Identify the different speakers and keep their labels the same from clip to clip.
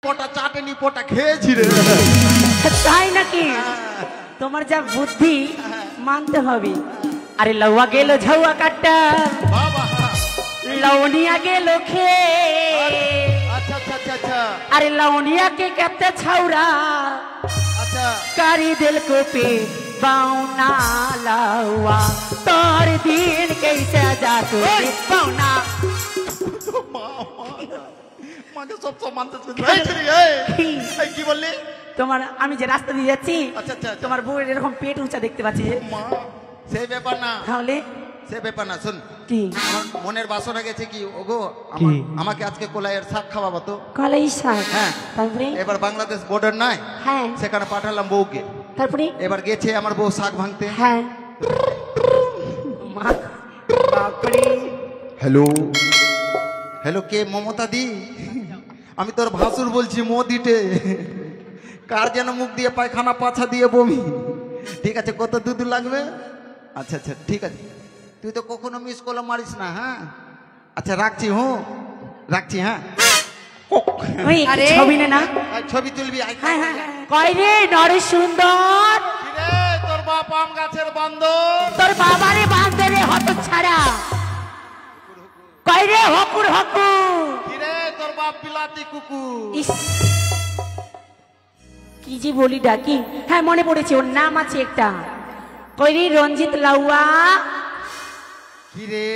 Speaker 1: পোটা চাটনি পোটা খেয়েছি রে।
Speaker 2: তাই নাকি? তোমার যা বুদ্ধি মানতে হবে। আরে লওয়া গেল ঝাউয়া কাটা,
Speaker 1: বাবা
Speaker 2: লওনিয়া গেল খে।
Speaker 1: আচ্ছা আচ্ছা আচ্ছা আচ্ছা
Speaker 2: अरे लौनिया के कहते छौरा
Speaker 1: আচ্ছা
Speaker 2: कारी दिल को पे बाउना लावा तोर दिन कैसे जातो बाउना
Speaker 1: মাকে সব সব মানতে এই কি বললি?
Speaker 2: তোমার আমি যে রাস্তা দিয়ে যাচ্ছি,
Speaker 1: আচ্ছা আচ্ছা
Speaker 2: তোমার বউয়ের এরকম পেট উঁচা দেখতে পাচ্ছি।
Speaker 1: মা সেই ব্যাপার না,
Speaker 2: তাহলে
Speaker 1: সে ব্যাপার না। শুন
Speaker 2: কি
Speaker 1: আমার মনের বাসনা গেছে কি ওগো,
Speaker 2: কি?
Speaker 1: আমাকে আজকে কোলাইয়ের শাক খাওয়াবো তো।
Speaker 2: কলাই শাক?
Speaker 1: হ্যাঁ।
Speaker 2: তারপরে
Speaker 1: এবার বাংলাদেশ বর্ডার নাই,
Speaker 2: হ্যাঁ,
Speaker 1: সেখানে পাঠালাম বউকে।
Speaker 2: তারপরে
Speaker 1: এবার গেছে আমার বউ শাক ভাঙতে।
Speaker 2: হ্যাঁ। বাপরে,
Speaker 1: হ্যালো হ্যালো, কে? মমতা দি? আমি তোর ভাসুর বলছি মোদিটে। কার যেন মুখ দিয়ে পায়খানা পাছা দিয়ে বমি। ঠিক আছে, কত দুধ লাগবে? আচ্ছা আচ্ছা ঠিক আছে, তুই তো কখনো মিস কল মারিস না। হ্যাঁ আচ্ছা রাখছি, রাখছি। হ্যাঁ
Speaker 2: ওই
Speaker 3: আরে
Speaker 2: ছবি নে না,
Speaker 1: ছবি তুলবি?
Speaker 2: হ্যাঁ হ্যাঁ। কই রে নরে সুন্দর,
Speaker 1: তোর বাপ আম গাছের বান্দর।
Speaker 2: তোর বাবারে বাঁধতে রে হত ছাড়া। কই রে হকুর হকুর,
Speaker 1: কিরে তোর বাপ বিলাতি কুকুর।
Speaker 2: ইস, কি যে বলি ডাকি। হ্যাঁ মনে পড়েছে, ওর নাম আছে একটা। কই রে রঞ্জিত লাউয়া।
Speaker 1: কিরে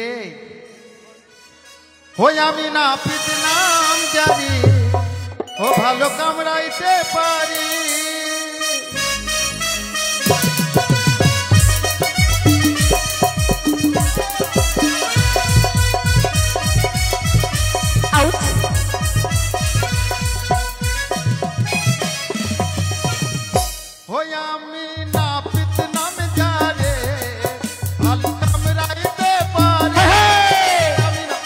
Speaker 1: হই আমি না পিত নাম জানি, ও ভালো কামড়াইতে পারি।
Speaker 2: আউট।
Speaker 1: হই আমি না পিত নাম জানে, ভালো কামড়াইতে পারি। আমি না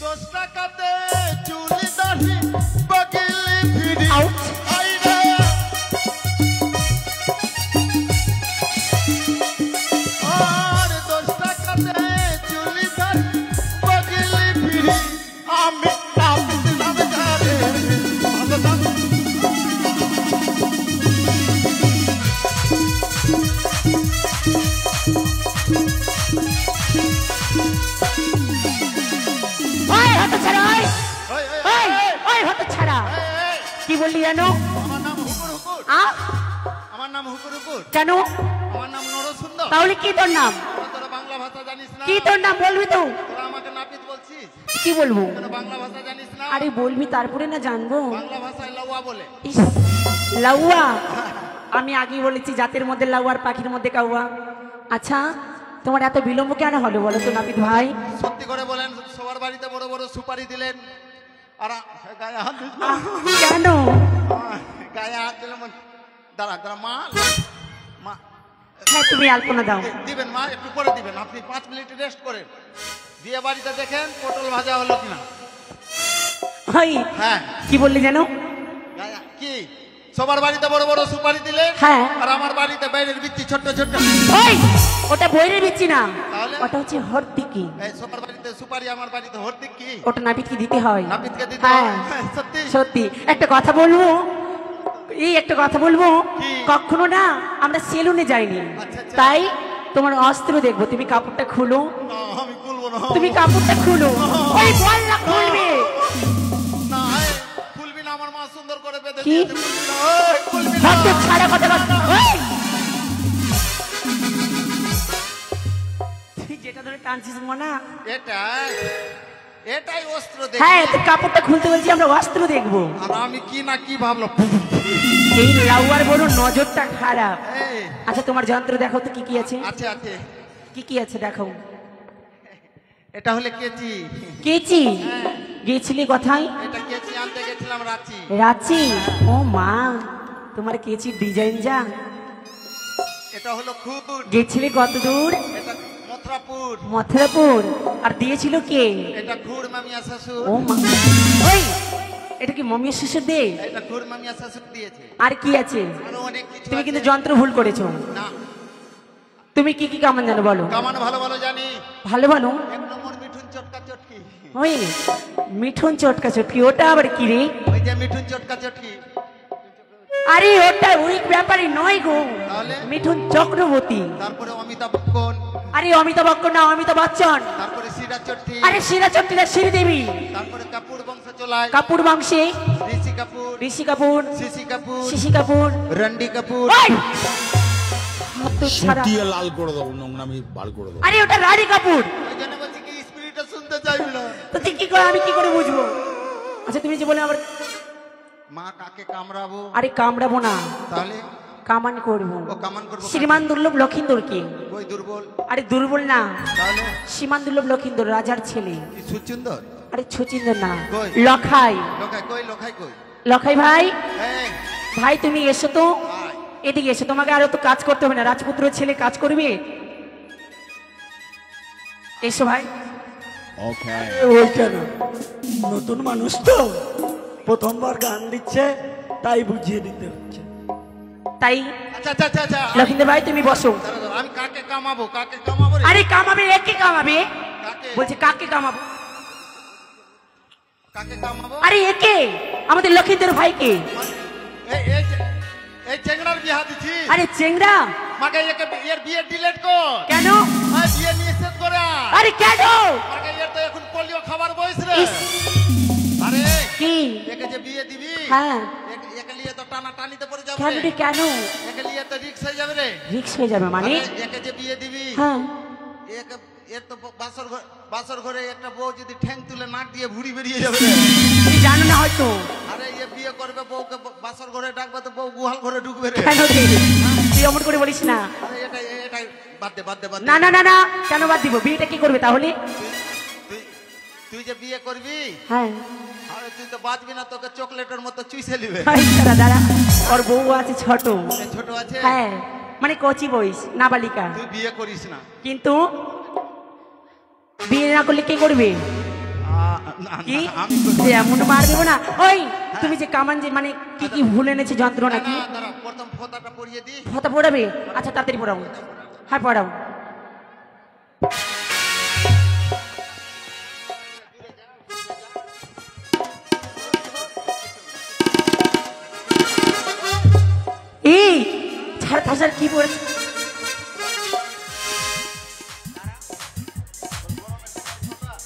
Speaker 1: দশ টাকাতে চুলি দাড়ি বগিলি ফিরি।
Speaker 2: আউট।
Speaker 1: আইরে আর 10 টাকাতে চুলি দাড়ি বগিলি ফিরি। আমি নাপিত নাম জানে, ভালো নাম।
Speaker 2: ওই হত ছাড়া, ওই
Speaker 1: ওই, ওই,
Speaker 2: ওই
Speaker 1: ওই,
Speaker 2: ওই হত ছাড়া।
Speaker 1: এই, এই,
Speaker 2: কি বললি জানো?
Speaker 1: আমার নাম হুকুর হুকুর।
Speaker 2: আ
Speaker 1: আমার নাম হুকুর হুকুর।
Speaker 2: কেন?
Speaker 1: আমার নাম নরসুন্দর।
Speaker 2: তাহলে কি তোর নাম?
Speaker 1: তোরা বাংলা ভাষা জানিস না?
Speaker 2: কি তোর নাম বলবি তো?
Speaker 1: তোরা আমাকে নাপিত বলছিস?
Speaker 2: কি বলবো?
Speaker 1: তোরা বাংলা ভাষা জানিস না?
Speaker 2: আরে বলবি তারপরে না জানবো।
Speaker 1: বাংলা ভাষায় লাউয়া বলে।
Speaker 2: ইস, লাউয়া। আমি আগেই বলেছি জাতের মধ্যে লাউয়া আর পাখির মধ্যে কাউয়া। আচ্ছা তোমার এত বিলম্ব কেন হলো বলো তো নাপিত ভাই?
Speaker 1: সত্যি করে বলেন, সবার বাড়িতে বড় বড় সুপারি দিলেন আর গায়ে হাত দিল।
Speaker 2: কেন?
Speaker 1: গায়ে হাত দিলাম। দাঁড়া দাঁড়া মা, মা
Speaker 2: হ্যাঁ তুমি আলপনা দাও।
Speaker 1: দিবেন মা, একটু পরে দিবেন। আপনি 5 মিনিট রেস্ট করেন, দিয়ে বাড়িতে দেখেন পটল ভাজা হলো কিনা।
Speaker 2: হাই,
Speaker 1: হ্যাঁ
Speaker 2: কি বললি জানো?
Speaker 1: কি সবার বাড়িতে বড় বড় সুপারি দিলেন,
Speaker 2: হ্যাঁ।
Speaker 1: আর আমার বাড়িতে বাইরের বিচ্ছি ছোট্ট ছোট্ট।
Speaker 2: ওই ওটা বইরে দিচ্ছি না,
Speaker 1: তাহলে?
Speaker 2: ওটা হচ্ছে হরদিকি।
Speaker 1: এই সবার বাড়িতে সুপারি, আমার বাড়িতে হরদিক। কি
Speaker 2: ওটা নাপিতকে দিতে হয়।
Speaker 1: নাপিতকে দিতে
Speaker 2: হ্যাঁ
Speaker 1: হয়? সত্যি
Speaker 2: সত্যি। একটা কথা বলবো, এই একটা কথা বলবো,
Speaker 1: কি?
Speaker 2: কখনো না আমরা সেলুনে যাইনি,
Speaker 1: আচ্ছা, আচ্ছা।
Speaker 2: তাই তোমার অস্ত্র দেখবো। তুমি কাপড়টা খুলো,
Speaker 1: না, আমি খুলবো না।
Speaker 2: তুমি কাপড়টা খুলো। ওই বল না খুলবে।
Speaker 1: না, এই, খুলবি না, আমার মা সুন্দর করে বেঁধে
Speaker 2: কি?
Speaker 1: দিয়েছে, খুলবি না, ওই, খুলবি না।
Speaker 2: সত্য ছাড়া কথা বল। ওই! তুই যেটা ধরে টানছিস মনা,
Speaker 1: এটাই অস্ত্র দেখি।
Speaker 2: হ্যাঁ তুই কাপড়টা খুলতে বলছি, আমরা অস্ত্র দেখবো।
Speaker 1: আর আমি কি না কি ভাবলো।
Speaker 2: এই লাউয়ার বড় নজরটা খারাপ।
Speaker 1: এই,
Speaker 2: আচ্ছা তোমার যন্ত্র দেখো তো কি কি আছে।
Speaker 1: আছে আছে।
Speaker 2: কি কি আছে দেখাও।
Speaker 1: এটা হলে কেচি।
Speaker 2: কেচি? গেছিলি কোথায়?
Speaker 1: এটা কেচি আনতে গেছিলাম রাঁচি।
Speaker 2: রাঁচি? ও মা, তোমার কেচির ডিজাইন যা।
Speaker 1: এটা হলো খুর।
Speaker 2: গেছিলি কত দূর?
Speaker 1: এটা মথুরাপুর।
Speaker 2: মথুরাপুর। আর দিয়েছিল কে?
Speaker 1: এটা খুর মামিয়া শ্বশুর।
Speaker 2: ও মা, ওই এটা কি মমির শ্বশুর দে?
Speaker 1: এটা খুর মামিয়া শ্বশুর দিয়েছে।
Speaker 2: আর কি আছে?
Speaker 1: আরো অনেক কিছু
Speaker 2: তুমি
Speaker 1: আছে।
Speaker 2: কিন্তু যন্ত্র ভুল করেছো।
Speaker 1: না,
Speaker 2: তুমি কি কি কামান জানো বলো?
Speaker 1: কামান ভালো ভালো জানি।
Speaker 2: ভালো ভালো?
Speaker 1: এক নম্বর মিঠুন চটকা চটকি।
Speaker 2: ওই মিঠুন চটকা চটকি, ওটা আবার কি রে?
Speaker 1: ওই যে মিঠুন চটকা চটকি।
Speaker 2: আরে ওটা ওই ব্যাপারে নয় গো,
Speaker 1: তাহলে
Speaker 2: মিঠুন চক্রবর্তী।
Speaker 1: তারপরে অমিতাভ বচ্চন।
Speaker 2: আরে অমিতাভ বচ্চন না, অমিতাভ বচ্চন।
Speaker 1: তারপরে শিরা চট্টি।
Speaker 2: আরে শিরা চট্টি না, শ্রীদেবী।
Speaker 1: তারপরে কাপুর বংশ চলায়।
Speaker 2: কাপুর বংশে
Speaker 1: ঋষি কাপুর,
Speaker 2: ঋষি কাপুর,
Speaker 1: শিশি কাপুর,
Speaker 2: শশী কাপুর,
Speaker 1: রণবীর কাপুর।
Speaker 2: ওই! হাত তো ছাড়া।
Speaker 3: সুটিয়ে লাল করে দেবো, নোংরামি বার করে দেবো।
Speaker 2: আরে ওটা রানী কাপুর।
Speaker 1: ওই জন্য বলছি কি স্পিরিটটা শুনতে চাইবি না।
Speaker 2: তো তুই কি করে, আমি কি করে বুঝবো? আচ্ছা তুমি যে বলে আবার
Speaker 1: মা কাকে কামড়াবো?
Speaker 2: আরে কামড়াবো না,
Speaker 1: তাহলে
Speaker 2: কামান করবো।
Speaker 1: ও কামান করবো।
Speaker 2: শ্রীমান দুর্লভ লক্ষিন্দর কে?
Speaker 1: ওই দুর্বল।
Speaker 2: আরে দুর্বল না,
Speaker 1: তাহলে
Speaker 2: শ্রীমান দুর্লভ লক্ষিন্দর রাজার ছেলে।
Speaker 1: কি সুচুন্দর?
Speaker 2: আরে ছচিন্দর না,
Speaker 1: কই?
Speaker 2: লখাই।
Speaker 1: লোকাই কই, লোকাই কই?
Speaker 2: লখাই ভাই,
Speaker 1: এই
Speaker 2: ভাই তুমি এসো তো,
Speaker 1: আয়।
Speaker 2: এদিকে এসো। তোমাকে আরো তো কাজ করতে হবে না, রাজপুত্র ছেলে কাজ করবে। এসো ভাই।
Speaker 3: ওকে।
Speaker 4: ওইটা না, নতুন মানুষ তো প্রথমবার গান দিচ্ছে, তাই বুঝিয়ে দিতে হচ্ছে।
Speaker 2: তাই
Speaker 1: আচ্ছা আচ্ছা আচ্ছা আচ্ছা
Speaker 2: লক্ষিন্দর ভাই তুমি বসো।
Speaker 1: দাঁড়া, দাঁড়া, আমি কাকে কামাবো? কাকে কামাবো রে?
Speaker 2: আরে কামাবে, একে কামাবে।
Speaker 1: কাকে?
Speaker 2: বলছে কাকে কামাবো?
Speaker 1: কাকে কামাবো?
Speaker 2: আরে একে, আমাদের লক্ষিন্দর ভাইকে।
Speaker 1: এই এই যে- এই চেংড়ার বিয়া দিছি।
Speaker 2: আরে চেংড়া
Speaker 1: মাকে একে এর বিয়ে ডিলেট কর।
Speaker 2: কেন?
Speaker 1: আর বিয়ে নিষেধ করে।
Speaker 2: আরে কেন?
Speaker 1: মাকে এর তো এখন পোলিও খাবার বয়স রে।
Speaker 2: ইস,
Speaker 1: আরে
Speaker 2: কি?
Speaker 1: একে যে বিয়ে দিবি,
Speaker 2: হ্যাঁ
Speaker 1: একে লিয়ে তো টানা টানিতে পড়ে যাবে
Speaker 2: কেন
Speaker 1: রে।
Speaker 2: রে, কেন?
Speaker 1: একে লিয়ে তো রিক্স হয়ে যাবে রে।
Speaker 2: রিক্স হয়ে যাবে মানে?
Speaker 1: আরে একে যে বিয়ে দিবি,
Speaker 2: হ্যাঁ
Speaker 1: একে এর তো বাসর ঘরে একটা বউ যদি ঠ্যাং তুলে নাক দিয়ে ভুড়ি বেরিয়ে যাবে রে।
Speaker 2: তুমি জানো না হয়তো।
Speaker 1: আরে এ বিয়ে করবে, বউকে বাসর ঘরে ডাকবে তো বউ গুহাল ঘরে ঢুকবে রে।
Speaker 2: কেন রে? তুই অমন করে বলিস না।
Speaker 1: আরে এটাই বাদ দে, বাদ দে, বাদ দে।
Speaker 2: না না না না, কেন বাদ দিব? বিয়েটা কি করবে তাহলে?
Speaker 1: তুই- তুই যে বিয়ে করবি,
Speaker 2: হ্যাঁ
Speaker 1: আরে তুই তো বাঁচবি না, তোকে চকলেটের মতো চুইসে নিবে।
Speaker 2: দাঁড়া দাঁড়া, ওর বউ আছে ছোট।
Speaker 1: এ ছোট আছে,
Speaker 2: হ্যাঁ মানে কচি বয়স, নাবালিকা।
Speaker 1: তুই বিয়ে করিস না।
Speaker 2: কিন্তু বিয়ে না করলে কে করবে?
Speaker 1: না,
Speaker 2: কি
Speaker 1: আমি করবো।
Speaker 2: যে এমন মার দেবো না। ওই তুমি যে কামান যে মানে কি কি ভুলে এনেছে যন্ত্র
Speaker 1: না,
Speaker 2: নাকি?
Speaker 1: না, দাঁড়া, প্রথম ফোঁটাটা পরিয়ে দি।
Speaker 2: ফতা পড়াবে? আচ্ছা তাড়াতাড়ি পড়াও। হ্যাঁ পড়াও। এই ছাড় ফাঁসার কি পড়েছে?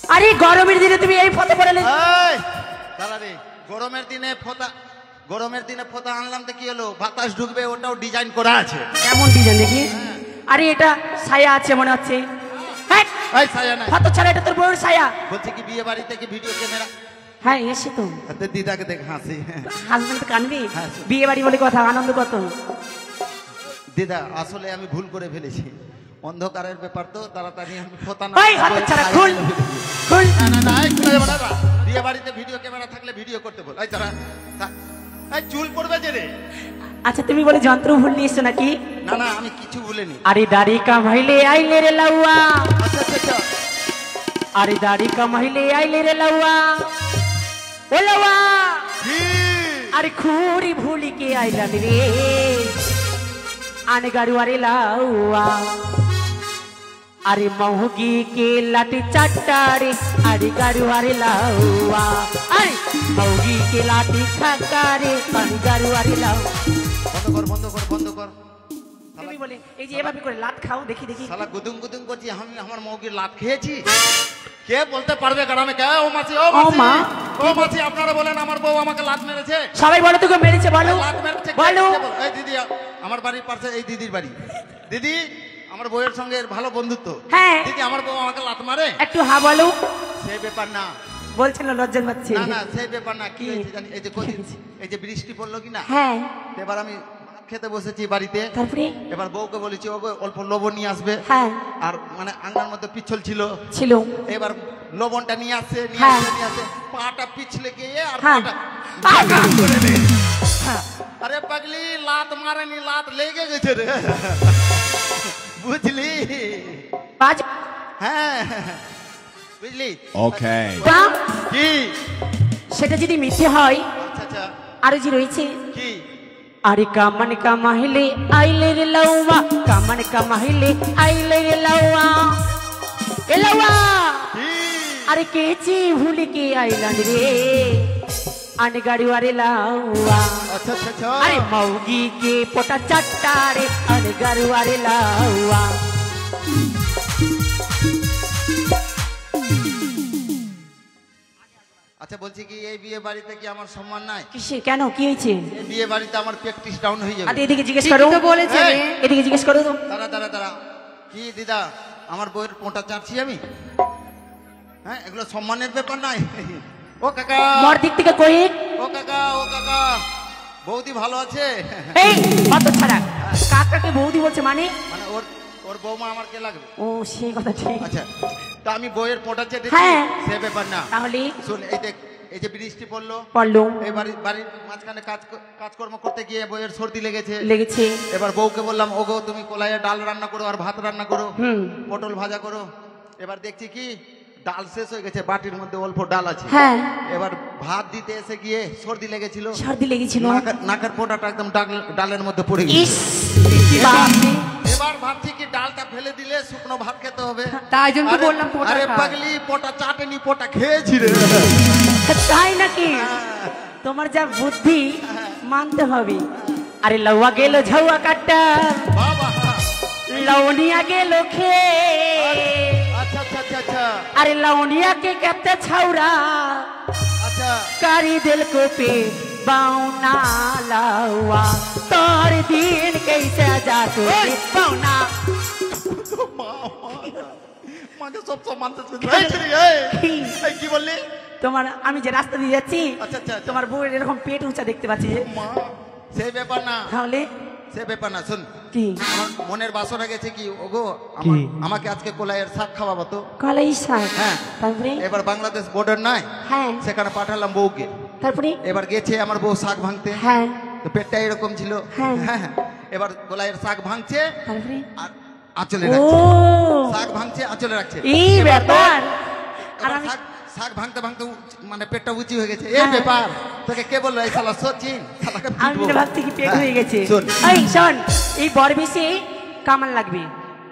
Speaker 2: আরে গরমের দিনে তুমি এই ফতে পড়ালে?
Speaker 1: এই, দাঁড়া রে, গরমের দিনে ফোঁটা আনলাম তো কি হলো? বাতাস ঢুকবে, ওটাও ডিজাইন করা আছে।
Speaker 2: কেমন ডিজাইন দেখি? আরে এটা ছায়া আছে মনে হচ্ছে। হ্যাঁ
Speaker 1: এই ছায়া নাই।
Speaker 2: ফটো ছাড়া এটা তোর বউর ছায়া।
Speaker 1: বলছি কি বিয়ে বাড়ি থেকে ভিডিও ক্যামেরা?
Speaker 2: হ্যাঁ এসে তো
Speaker 1: দিদাকে দেখ হাসি।
Speaker 2: হাজবেন্ড কানবি?
Speaker 1: হ্যাঁ।
Speaker 2: বিয়ে বাড়ি বলে কথা, আনন্দ কত।
Speaker 1: দিদা আসলে আমি ভুল করে ফেলেছি, অন্ধকারের ব্যাপার তো, তাড়াতাড়ি আমি ফোঁটা না।
Speaker 2: ওই হাত ছাড়া খুল খুল।
Speaker 1: না না না, এই খুলে যাবে না, দাঁড়া। বিয়ে বাড়িতে ভিডিও ক্যামেরা থাকলে ভিডিও করতে বল। এই দাঁড়া, এই চুল পড়বে যে রে।
Speaker 2: আচ্ছা তুমি বলে যন্ত্র ভুল নিয়েছো নাকি?
Speaker 1: না না, আমি কিছু বলিনি।
Speaker 2: আরে দাড়ি কামাইলে আইলে রে লাউয়া,
Speaker 1: আচ্ছা আচ্ছা আচ্ছা।
Speaker 2: আরে দাড়ি কামাইলে আইলে রে লাউয়া, ও লাউয়া।
Speaker 1: কি?
Speaker 2: আরে খুরি ভুলি কে আইলাম রে, আনে গাড়ুয়ারে লাউয়া। আরে মহুগি কে লাটি চাটারে, আরে গাড়ুয়ারে লাউয়া। আরে মহুগি কে লাটি ছাকারে, আরে গাড়ুয়ারে লাউ।
Speaker 1: বন্ধ কর, বন্ধ কর, বন্ধ কর।
Speaker 2: তুমি বলে এই যে এভাবে করে লাত খাও, দেখি দেখি।
Speaker 1: শালা গুদুম গুদুম করছি, আমি আমার মৌগির লাত খেয়েছি? কে বলতে পারবে গ্রামে? কে? ও মাসি, ও
Speaker 2: ও মা।
Speaker 1: মাসি, ও মাসি, আপনারা বলেন আমার বউ আমাকে লাত মেরেছে।
Speaker 2: সবাই বলো তোকে মেরেছে, বলো
Speaker 1: লাত মেরেছে, কে?
Speaker 2: বলো।
Speaker 1: কে বল? এই দিদি, আমার বাড়ির পাশে এই দিদির বাড়ি। দিদি, আমার বউয়ের সঙ্গে এর ভালো বন্ধুত্ব।
Speaker 2: হ্যাঁ।
Speaker 1: দিদি, আমার বউ আমাকে লাত মারে?
Speaker 2: একটু হা বলো।
Speaker 1: সেই ব্যাপার না।
Speaker 2: বলছিল লজ্জা পাচ্ছে।
Speaker 1: না না, সেই ব্যাপার না। কি
Speaker 2: কি?
Speaker 1: হয়েছে জানি? এই যে কদিন, এই যে বৃষ্টি পড়লো কি না,
Speaker 2: হ্যাঁ
Speaker 1: এবার আমি ভাত খেতে বসেছি বাড়িতে।
Speaker 2: তারপরে?
Speaker 1: এবার বউকে বলেছি ওকে অল্প লবণ নিয়ে আসবে।
Speaker 2: হ্যাঁ
Speaker 1: আর মানে আঙ্গার মধ্যে পিছল ছিল,
Speaker 2: ছিল।
Speaker 1: এবার লবণটা নিয়ে আসে, নিয়ে
Speaker 2: হ্যাঁ।
Speaker 1: আসে, নিয়ে আসে, পাটা পিছলে গিয়ে আর
Speaker 2: হ্যাঁ।
Speaker 1: পাটা করে দে। আরে পাগলি, লাত মারেনি, লাত লেগে গেছে রে। বুঝলি?
Speaker 2: বাজ
Speaker 1: হ্যাঁ, বুঝলি?
Speaker 3: ওকে।
Speaker 2: বা,
Speaker 1: কি?
Speaker 2: সেটা যদি মিথ্যে হয়,
Speaker 1: আচ্ছা আচ্ছা,
Speaker 2: আরো যে রয়েছে
Speaker 1: কি?
Speaker 2: अरे कामन कमाहिले आइले रे लौवा कामन कमाहिले आइले रे लौवा ए लौवा अरे केची भूल के आइलन रे अन गाड़ी वाले लौवा
Speaker 1: अच्छा अच्छा अच्छा
Speaker 2: अरे मौगी के पोटा चट्टा रे अन गाड़ी वाले लौवा
Speaker 1: আচ্ছা বলছি কি এই বিয়ে বাড়িতে কি আমার সম্মান নাই
Speaker 2: কিসে কেন কি হয়েছে
Speaker 1: এই বিয়ে বাড়িতে আমার প্র্যাকটিস ডাউন হয়ে যাবে
Speaker 2: আরে এদিকে জিজ্ঞেস করো
Speaker 5: তো বলেছে রে।
Speaker 2: এদিকে জিজ্ঞেস করো তো
Speaker 1: দাঁড়া দাঁড়া দাঁড়া কি দিদা আমার বইয়ের পোঁটা চাচ্ছি আমি হ্যাঁ এগুলো সম্মানের ব্যাপার নাই ও কাকা
Speaker 2: মোর দিক থেকে কই
Speaker 1: ও কাকা বৌদি ভালো আছে
Speaker 2: এই কত ছাড়া কাকাকে বৌদি বলছে মানে
Speaker 1: মানে ওর ওর বৌমা আমার কে লাগবে
Speaker 2: ও সেই কথা ঠিক
Speaker 1: আচ্ছা তা আমি বইয়ের পোঁটা চেটেছি
Speaker 2: হ্যাঁ।
Speaker 1: সে ব্যাপার না
Speaker 2: তাহলে
Speaker 1: শুন এই দেখ এই যে বৃষ্টি পড়লো
Speaker 2: পড়লো
Speaker 1: এই বাড়ির মাঝখানে কাজকর্ম করতে গিয়ে বইয়ের সর্দি লেগেছে
Speaker 2: লেগেছে
Speaker 1: এবার বউকে বললাম ওগো তুমি কলাইয়ে ডাল রান্না করো আর ভাত রান্না করো
Speaker 2: হুম
Speaker 1: পটল ভাজা করো এবার দেখছি কি ডাল শেষ হয়ে গেছে বাটির মধ্যে অল্প ডাল আছে
Speaker 2: হ্যাঁ
Speaker 1: এবার ভাত দিতে এসে গিয়ে সর্দি লেগেছিল
Speaker 2: সর্দি লেগেছিল
Speaker 1: নাকের পোটাটা একদম ডালের মধ্যে পড়ে গেছে
Speaker 2: ইস কি বাপরে
Speaker 1: এবার ভাবছি কি ডালটা ফেলে দিলে শুকনো ভাত খেতে হবে
Speaker 5: তাই জন্য তো
Speaker 1: আরে-
Speaker 5: বললাম পোঁটা
Speaker 1: আরে
Speaker 5: খা।
Speaker 1: পাগলি পোটা চাটেনি পোটা খেয়েছি রে
Speaker 2: তাই নাকি তোমার যা বুদ্ধি মানতে হবে আরে লওয়া গেল ঝাউয়া কাটা
Speaker 1: বাবা
Speaker 2: लौनिया के लोखे
Speaker 1: আচ্ছা আচ্ছা আচ্ছা আচ্ছা
Speaker 2: अरे लौनिया के कहते छौरा
Speaker 1: আচ্ছা
Speaker 2: कारी दिल को पे बाउना लावा तोर दिन कैसे जा तू बाउना
Speaker 1: মাকে সব মানতে এই কি বললি
Speaker 2: তোমার আমি যে রাস্তা দিয়ে যাচ্ছি
Speaker 1: আচ্ছা আচ্ছা আচ্ছা।
Speaker 2: তোমার বউয়ের এরকম পেট উঁচা দেখতে পাচ্ছি যে
Speaker 1: মা সেই ব্যাপার না
Speaker 2: তাহলে
Speaker 1: সে ব্যাপার না শুন
Speaker 2: কি
Speaker 1: আমার মনের বাসনা গেছে কি ওগো
Speaker 2: কি?
Speaker 1: আমাকে আজকে কোলাইয়ের শাক খাওয়াবো তো
Speaker 2: কলাই শাক
Speaker 1: হ্যাঁ।
Speaker 2: তারপরে
Speaker 1: এবার বাংলাদেশ বর্ডার নাই
Speaker 2: হ্যাঁ
Speaker 1: সেখানে পাঠালাম বউকে
Speaker 2: তারপরে
Speaker 1: এবার গেছে আমার বউ শাক ভাঙতে
Speaker 2: হ্যাঁ
Speaker 1: তো পেটটা এরকম ছিল
Speaker 2: হ্যাঁ।
Speaker 1: হ্যাঁ এবার কোলাইয়ের শাক ভাঙছে
Speaker 2: তারপরে
Speaker 1: আর আঁচলে
Speaker 2: ও
Speaker 1: রাখছে শাক ভাঙছে আঁচলে রাখছে
Speaker 2: এই ব্যাপার আর
Speaker 1: এবার
Speaker 2: আমি
Speaker 1: শাক ভাঙতে ভাঙতে মানে পেটটা উঁচু হয়ে গেছে এই ব্যাপার তোকে কে বললো এই শালা সচিন শালাকে
Speaker 2: আমি
Speaker 1: পিটবো।
Speaker 2: ভাবছি কি পেট হয়ে গেছে
Speaker 1: শোন
Speaker 2: এই শোন এই বর বেশি কামান লাগবে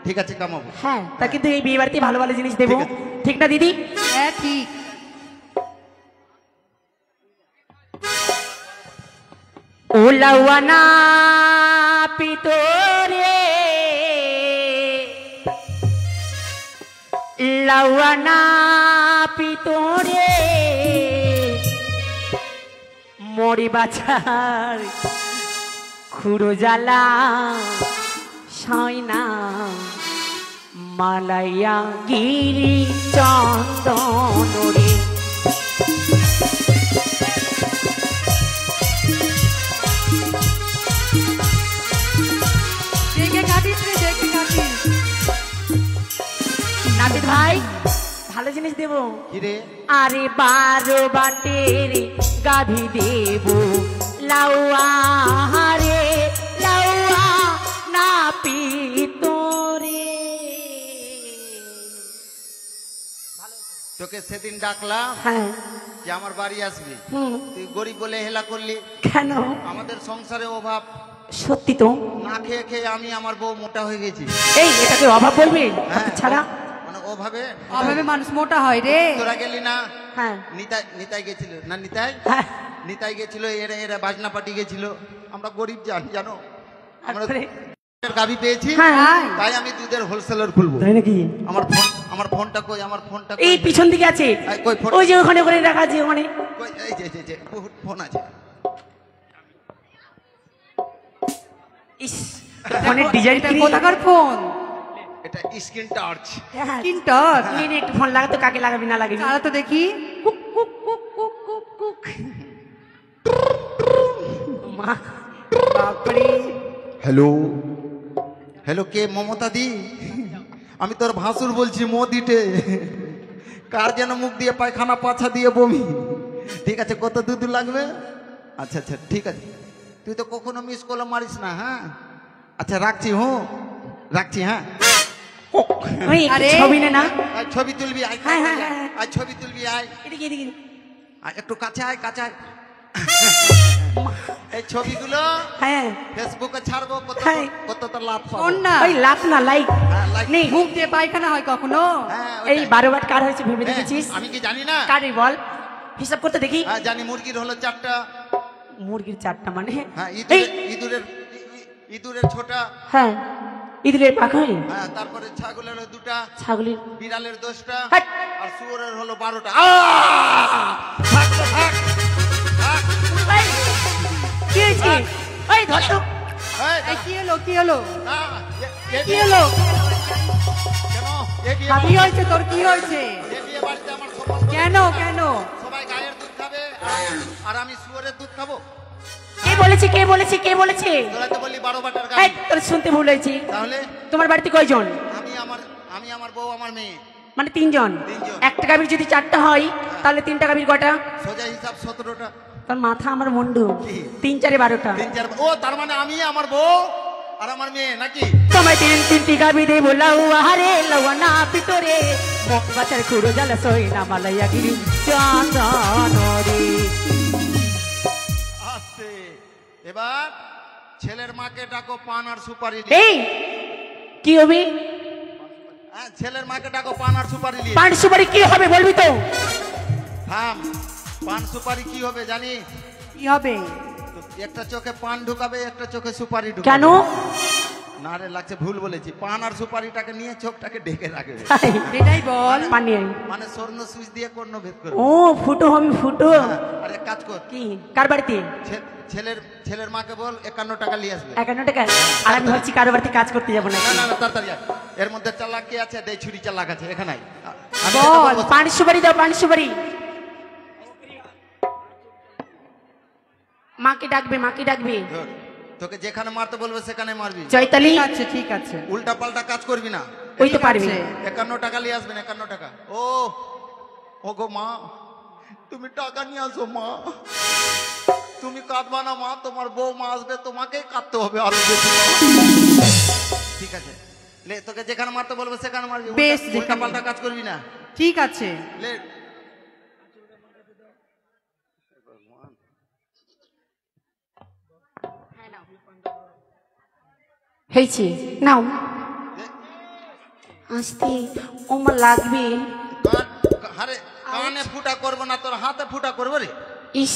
Speaker 1: ঠিক আছে কামাবো
Speaker 2: হ্যাঁ তা কিন্তু এই বিয়ে বাড়িতে ভালো ভালো জিনিস দেবো
Speaker 1: ঠিক আছে।
Speaker 2: ঠিক না দিদি
Speaker 5: হ্যাঁ ঠিক
Speaker 2: ওলাওয়ানা পিতরে লাওয়ানা পিতরে মরি বাছার খুড়ো জ্বালা সাইনা মালাইয়া গিরি চন্দনরে
Speaker 5: দেখে কাটিস রে দেখে কাটিস
Speaker 2: নাবিদ ভাই ভালো জিনিস দেবো
Speaker 1: কি রে
Speaker 2: আরে 12 বাটের গাভী দেব লাউয়া রে লাউয়া না পিতরে
Speaker 1: তোকে সেদিন ডাকলাম
Speaker 2: হ্যাঁ
Speaker 1: যে আমার বাড়ি আসবি
Speaker 2: হুম
Speaker 1: তুই গরিব বলে হেলা করলি
Speaker 2: কেন
Speaker 1: আমাদের সংসারে অভাব
Speaker 2: সত্যি তো
Speaker 1: না খেয়ে খেয়ে আমি আমার বউ মোটা হয়ে গেছি
Speaker 2: এই এটাকে অভাব বলবি
Speaker 1: হ্যাঁ
Speaker 2: ছাড়া
Speaker 1: মানে ওভাবে
Speaker 5: অভাবে মানুষ মোটা হয় রে
Speaker 1: তোরা গেলি না
Speaker 2: হ্যাঁ
Speaker 1: নিতাই গেছিল না নিতাই
Speaker 2: হ্যাঁ
Speaker 1: নিতাই গেছিল এরা বাজনা পার্টি গেছিল আমরা গরিব জানো আমরা
Speaker 2: তারপরে?
Speaker 1: গাভি পেয়েছি
Speaker 2: হ্যাঁ
Speaker 1: তাই আমি দুধের হোলসেলার খুলবো
Speaker 2: তাই নাকি
Speaker 1: আমার ফোনটা কই আমার ফোনটা
Speaker 2: এই পিছন দিকে আছে
Speaker 1: এই, কই ফোন?
Speaker 2: ওই যে ওখানে ওখানে রাখা আছে ওখানে
Speaker 1: কই এই যে বহুত ফোন আছে
Speaker 2: ইস ফোনের ডিজাইন
Speaker 5: এটা কোথাকার ফোন
Speaker 1: এটা স্ক্রিন টাচ
Speaker 5: কিন্টর
Speaker 2: একটু ফোন লাগাতো কাকে লাগাবি না লাগাবি
Speaker 5: তারা তো দেখি
Speaker 2: মা বাপরে
Speaker 1: হ্যালো হ্যালো কে মমতা দি আমি তোর ভাসুর বলছি মোদিটে কার যেন মুখ দিয়ে পায়খানা পাছা দিয়ে বমি ঠিক আছে কত দুধ লাগবে আচ্ছা আচ্ছা ঠিক আছে তুই তো কখনো মিস কল মারিস না হ্যাঁ আচ্ছা রাখছি হ্যাঁ
Speaker 2: ওই
Speaker 5: আরে।
Speaker 2: ছবি নে না
Speaker 1: আয় ছবি তুলবি আয়
Speaker 2: হ্যাঁ, হ্যাঁ, হ্যাঁ।
Speaker 1: আয় ছবি তুলবি আয়
Speaker 2: এদিকে এদিকে
Speaker 1: আয়, একটু কাছে আয় এই ছবিগুলো
Speaker 2: হ্যাঁ
Speaker 1: ফেসবুকে ছাড়বো, কত
Speaker 2: হ্যাঁ।
Speaker 1: কত তো লাভ পাবো।
Speaker 5: শোন না,
Speaker 2: ওই লাভ না লাইক
Speaker 1: হ্যাঁ, like-
Speaker 2: নেই।
Speaker 5: মুখ দিয়ে পায়খানা হয় কখনো?
Speaker 1: হ্যাঁ,
Speaker 2: এই
Speaker 1: ওইটাই।
Speaker 2: 12 বার কার হয়েছে ভেবে
Speaker 1: হ্যাঁ,
Speaker 2: দেখেছিস?
Speaker 1: আমি কি জানি না?
Speaker 2: কারে বল, হিসাব করতে দেখি।
Speaker 1: হ্যাঁ, জানি মুরগির হলো 4টা।
Speaker 2: মুরগির 4টা মানে?
Speaker 1: হ্যাঁ,
Speaker 2: এই
Speaker 1: ইঁদুরের ছোটা।
Speaker 2: হ্যাঁ ইঁদুরের পাখা,
Speaker 1: হ্যাঁ, তারপরে ছাগলের হলো 2টা,
Speaker 2: ছাগলের
Speaker 1: বিড়ালের 10টা,
Speaker 2: হাট।
Speaker 1: আর শুয়োরের হলো 12টা।
Speaker 2: এই, কি হয়েছে? এই ধর তো।
Speaker 5: এই কি হলো, কি হলো,
Speaker 1: কি
Speaker 5: কি হলো?
Speaker 1: কেন এ বিয়ে
Speaker 2: আমি
Speaker 5: কি হয়েছে তোর, কি হয়েছে?
Speaker 1: এ বিয়ে বাড়িতে আমার সম্পর্ক?
Speaker 5: কেন কেন?
Speaker 1: সবাই গায়ের দুধ খাবে আর আমি শুয়োরের দুধ খাবো?
Speaker 2: কে বলেছে, কে বলেছে, কে বলেছে?
Speaker 1: তোরা তো বললি 12 বাটার
Speaker 2: এই
Speaker 1: গাড়ি।
Speaker 2: তোর শুনতে ভুল হয়েছে।
Speaker 1: তাহলে
Speaker 2: তোমার বাড়িতে কয়জন?
Speaker 1: আমি আমার বউ আমার মেয়ে,
Speaker 2: মানে 3 জন।
Speaker 1: তিনজন।
Speaker 2: একটা গাভীর যদি 4টা হয় তাহলে 3টা গাভীর কটা?
Speaker 1: সোজা হিসাব 17টা।
Speaker 2: তোর মাথা আমার মুন্ডু।
Speaker 1: কি?
Speaker 2: 3 4 12টা।
Speaker 1: 3 4 ও তার মানে আমি আমার বউ আর আমার মেয়ে নাকি?
Speaker 2: তোমায় 3টি গাভী দে বলাও আহারে লওয়ানা পিতরে মুখ বাচার খুড়ো জাল সই না মালাইয়া গিরি চন্দনরে।
Speaker 1: আস্তে। এবার ছেলের মাকে ডাকো, পান আর সুপারি নিয়ে।
Speaker 2: এই কি হবে?
Speaker 1: হ্যাঁ, ছেলের মাকে ডাকো, পান আর সুপারি নিয়ে।
Speaker 2: পান সুপারি কি হবে বলবি তো?
Speaker 1: থাম। পান সুপারি কি হবে জানি?
Speaker 5: কি হবে?
Speaker 1: তো একটা চোখে পান ঢুকাবে, একটা চোখে সুপারি ঢুকাবে।
Speaker 2: কেন?
Speaker 1: না রে, লাগছে ভুল বলেছি। পান আর সুপারিটাকে নিয়ে চোখটাকে ঢেকে রাখবে।
Speaker 5: এটাই বল।
Speaker 2: পানি আই।
Speaker 1: মানে স্বর্ণ সুইচ দিয়ে কর্ণ ভেদ করবে।
Speaker 2: ও ফুটো হবে ফুটো।
Speaker 1: হ্যাঁ, আর এক কাজ কর,
Speaker 2: কি কার বাড়িতে?
Speaker 1: ছেলের মাকে বল 51 টাকা নিয়ে আসবে।
Speaker 2: 51 টাকা? আর আমি ভাবছি কারো বাড়িতে কাজ করতে যাবো না।
Speaker 1: না না না, তাড়াতাড়ি আয়। এর মধ্যে চালাক কে আছে? দেই ছুরি চালাক আছে এখানে আয়। আমি
Speaker 5: বল।
Speaker 1: যেটা বলবো
Speaker 2: পান সুপারি দাও, পান সুপারি। মাকে ডাকবে, মাকে ডাকবে।
Speaker 1: ধর, তোকে যেখানে মারতে বলবে সেখানে মারবি।
Speaker 2: চৈতালি
Speaker 5: ঠিক আছে, ঠিক আছে।
Speaker 1: উল্টা পাল্টা কাজ করবি না।
Speaker 2: ওই তো
Speaker 5: ঠিক
Speaker 2: পারবি।
Speaker 5: আছে।
Speaker 1: 51 টাকা নিয়ে আসবেন, 51 টাকা। ও গো মা, তুমি টাকা নিয়ে আসো মা। তুমি কাঁদবা না মা, তোমার বউ মা আসবে, তোমাকেই কাঁদতে হবে আরো বেশি মা। ঠিক আছে, লে তোকে যেখানে মারতে বলবে সেখানে মারবি।
Speaker 5: বেশ,
Speaker 1: উল্টা
Speaker 5: যেখানে।
Speaker 1: পাল্টা কাজ করবি না।
Speaker 5: ঠিক আছে।
Speaker 1: লে
Speaker 2: হয়েছে নাও। আসতে ওমা লাগবে।
Speaker 1: আরে কানে ফুটা করবো না, তোর হাতে ফুটা করবো রে।
Speaker 2: ইস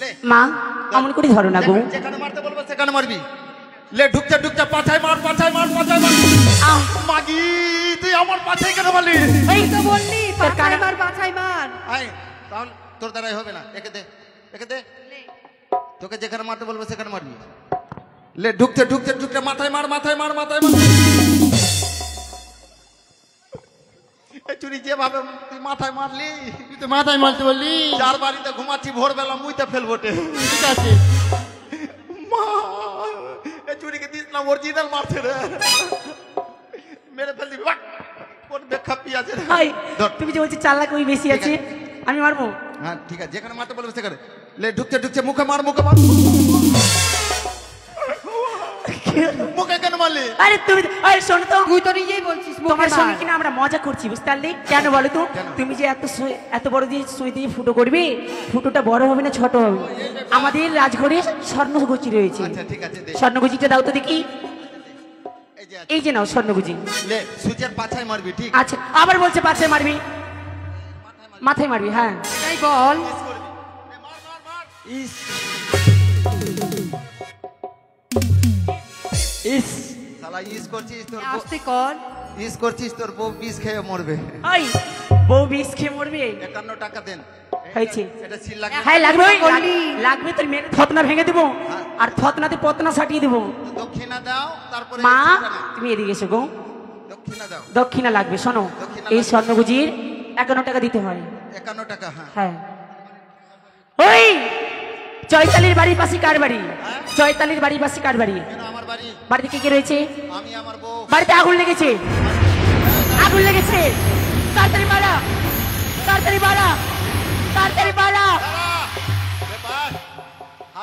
Speaker 1: লে।
Speaker 2: মা অমন করে ধরো না গো।
Speaker 1: যেখানে মারতে বলবো সেখানে মারবি। লে ঢুকতে ঢুকতে পাছায় মার, পাছায় মার, পাছায় মার।
Speaker 2: আহ,
Speaker 1: মাগি, তুই আমার পাছায় কেন মারলি?
Speaker 5: এই তো বললি
Speaker 2: তোর
Speaker 5: পাছায়
Speaker 2: কানে-
Speaker 5: মার, পাছায় মার।
Speaker 1: আয়, তাহলে তোর দ্বারাই হবে না। একে দে, একে দে। তোকে যেখানে মারতে বলবো সেখানে মারবি। লে ঢুকতে ঢুকতে ঢুকতে মাথায় মার, মাথায় মার, মাথায় মার। এই চুরি যেভাবে তুই মাথায় মারলি,
Speaker 3: তুই তো মাথায় মারতে বললি।
Speaker 1: যার বাড়িতে ঘুমাচ্ছি ভোরবেলা মুইতে ফেলবো টে।
Speaker 3: ঠিক আছে।
Speaker 1: মা, এই চুরিকে দিস না, অরিজিনাল মারছে রে। মেরে ফেল দিবি। বাক! কোন বেক্ষা পিয়াছে রে।
Speaker 2: হাই
Speaker 1: ধর।
Speaker 2: তুমি যে বলছি চালাক ওই বেশি
Speaker 1: ঠিক
Speaker 2: আছে,
Speaker 1: আছে।
Speaker 2: আমি মারবো।
Speaker 1: হ্যাঁ ঠিক আছে, যেখানে মারতে বলবে সেখানে। লে ঢুকতে ঢুকতে মুখে মার, মুখে মার। মুখে কেন মারলি?
Speaker 2: আরে তুমি আরে শোনো তো,
Speaker 5: তুই তো নিজেই বলছিস মুখে
Speaker 2: তোমার সঙ্গে
Speaker 5: মার।
Speaker 2: কিনা আমরা মজা করছি বুঝতে পারলি? কেন বলো তো?
Speaker 1: কেন?
Speaker 2: তুমি যে এত বড় দিয়ে সুই দিয়ে ফুটো করবে, ফুটোটা বড় হবে না ছোট হবে? আমাদের রাজঘরে স্বর্ণগুচি রয়েছে।
Speaker 1: আচ্ছা ঠিক আছে, দে।
Speaker 2: স্বর্ণগুচিটা দাও তো দেখি।
Speaker 1: এই যে আছে।
Speaker 2: এই যে নাও স্বর্ণগুচি।
Speaker 1: লে সুচের পাছায় মারবি, ঠিক?
Speaker 2: আচ্ছা আবার বলছে পাশে মারবি, মাথায় মারবি। হ্যাঁ
Speaker 5: এই বল।
Speaker 4: ইস ইস
Speaker 1: শালা ইস করছিস, তোর বউ-
Speaker 5: আস্তে কর।
Speaker 1: ইস করছিস, তোর বউ বিষ খেয়ে মরবে।
Speaker 2: ওই বউ বিষ খেয়ে মরবে।
Speaker 1: 51 টাকা দেন।
Speaker 2: হয়েছে।
Speaker 1: এটা সিল লাগে।
Speaker 2: হ্যাঁ লাগবে, ওই
Speaker 5: করলি।
Speaker 2: লাগবে তোর মেরে থতনা ভেঙে দেবো, আর থতনাতে পতনা সাটিয়ে দেবো।
Speaker 1: দক্ষিণা দাও, তারপরে
Speaker 2: মা
Speaker 1: এই সিলটা নাও।
Speaker 2: তুমি এদিকে এসো গো।
Speaker 1: দক্ষিণা দাও।
Speaker 2: দক্ষিণা লাগবে, শোনো
Speaker 1: দক্ষিণা
Speaker 2: এই
Speaker 1: লাগবে।
Speaker 2: স্বর্ণগুজির 51 টাকা দিতে হয়।
Speaker 1: 51 টাকা। হ্যাঁ।
Speaker 2: হ্যাঁ ওই চৈতালির বাড়ির পাশে কার বাড়ি?
Speaker 1: হ্যাঁ?
Speaker 2: চৈতালির বাড়ির পাশে কার বাড়ি?
Speaker 1: কেন আমার বাড়ি?
Speaker 2: বাড়িতে কে কে রয়েছে?
Speaker 1: আমি আমার বউ।
Speaker 2: বাড়িতে আগুন লেগেছে, আগুন লেগেছে। তাড়াতাড়ি বাড়া, তাড়াতাড়ি বাড়া, তাড়াতাড়ি বাড়া।
Speaker 1: দাঁড়া! ব্যাপার?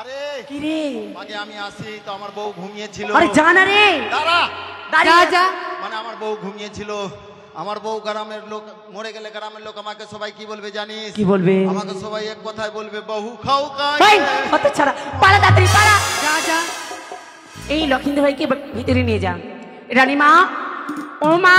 Speaker 1: আরে
Speaker 2: কি রে?
Speaker 1: আগে আমি আসি তো আমার বউ ঘুমিয়েছিল।
Speaker 2: আরে জানা রে,
Speaker 1: দাঁড়া!
Speaker 5: যা
Speaker 2: দাঁড়িয়ে
Speaker 5: যা।
Speaker 1: মানে আমার বউ ঘুমিয়েছিল, আমার বউ গ্রামের লোক মরে গেলে গ্রামের লোক আমাকে সবাই কি বলবে জানিস?
Speaker 2: কি বলবে?
Speaker 1: আমাকে সবাই এক কথায় বলবে বহু খাও
Speaker 2: ভাই কত ছাড়া পালা তাড়াতাড়ি পালা।
Speaker 5: যা যা।
Speaker 2: এই লক্ষিন্দর ভাইকে ভিতরে নিয়ে যা। রানীমা, ও মা,